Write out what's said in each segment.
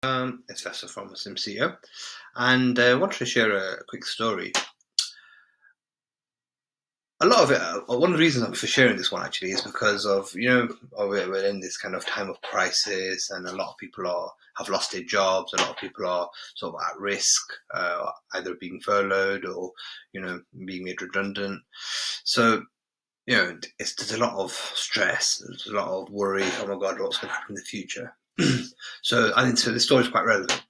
It's Faisal from Muslim CEO, and I wanted to share a quick story. A lot of it, one of the reasons for sharing this one actually is because of, we're in this kind of time of crisis, and a lot of people have lost their jobs. A lot of people are sort of at risk, either being furloughed or, being made redundant. So, there's a lot of stress, there's a lot of worry. Oh my God, what's going to happen in the future? So I think so. The story is quite relevant.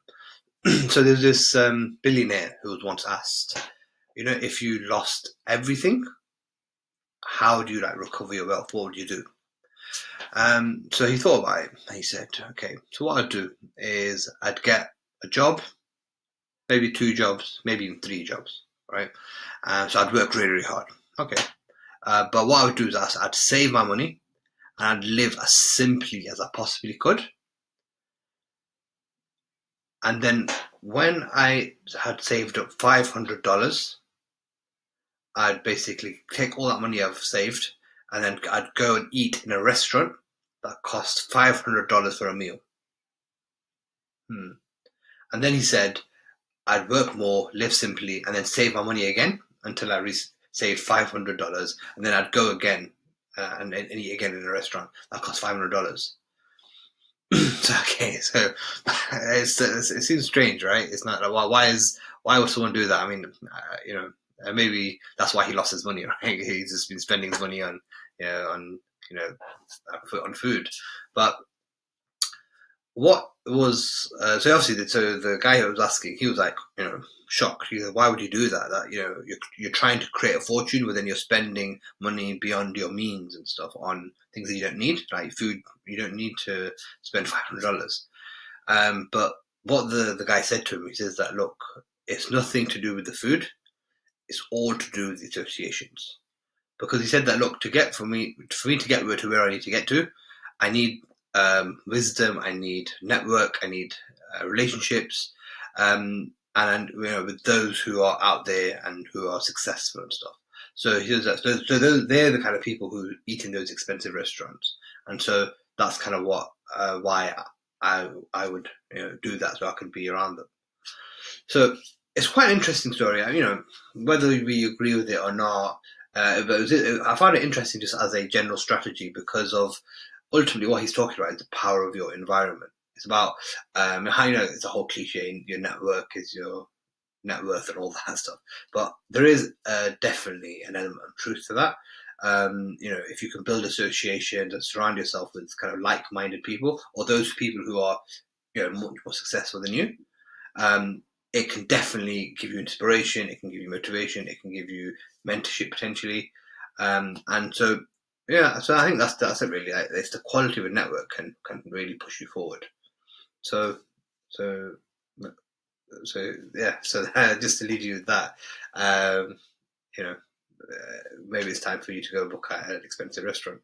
So there's this billionaire who was once asked, if you lost everything, how do you recover your wealth? What would you do? So he thought about it and he said, okay, so what I'd do is I'd get a job, maybe 2 jobs, maybe even 3 jobs, right? So I'd work really, really hard. Okay. But what I would do is I'd save my money and I'd live as simply as I possibly could. And then when I had saved up $500, I'd basically take all that money I've saved and then I'd go and eat in a restaurant that costs $500 for a meal. And then he said, I'd work more, live simply, and then save my money again until I saved $500. And then I'd go again and eat again in a restaurant that costs $500. So it seems strange, right? It's not why would someone do that? I mean, maybe that's why he lost his money, right? He's just been spending his money on on food. But what was so obviously the guy who was asking, he was like, shocked. He said, why would you do that? That you're trying to create a fortune, but then you're spending money beyond your means and stuff on things that you don't need, like food. You don't need to spend $500. But what the guy said to him, he says that, look, it's nothing to do with the food. It's all to do with the associations. Because he said that, look, for me to get to where I need to get to, I need wisdom, I need network, I need relationships, and with those who are out there and who are successful and stuff. So he says that. So they're the kind of people who eat in those expensive restaurants, and so that's kind of why I would do that, so I could be around them. So it's quite an interesting story. Whether we agree with it or not, but I find it interesting just as a general strategy because of ultimately what he's talking about is the power of your environment. It's about how it's a whole cliche. Your network is your net worth and all that stuff, but there is definitely an element of truth to that. If you can build associations and surround yourself with kind of like-minded people, or those people who are much more successful than you, it can definitely give you inspiration. It can give you motivation. It can give you mentorship potentially, and so so I think that's it really. It's the quality of a network can really push you forward. So so so just to leave you with that, um, you know, maybe it's time for you to go book at an expensive restaurant.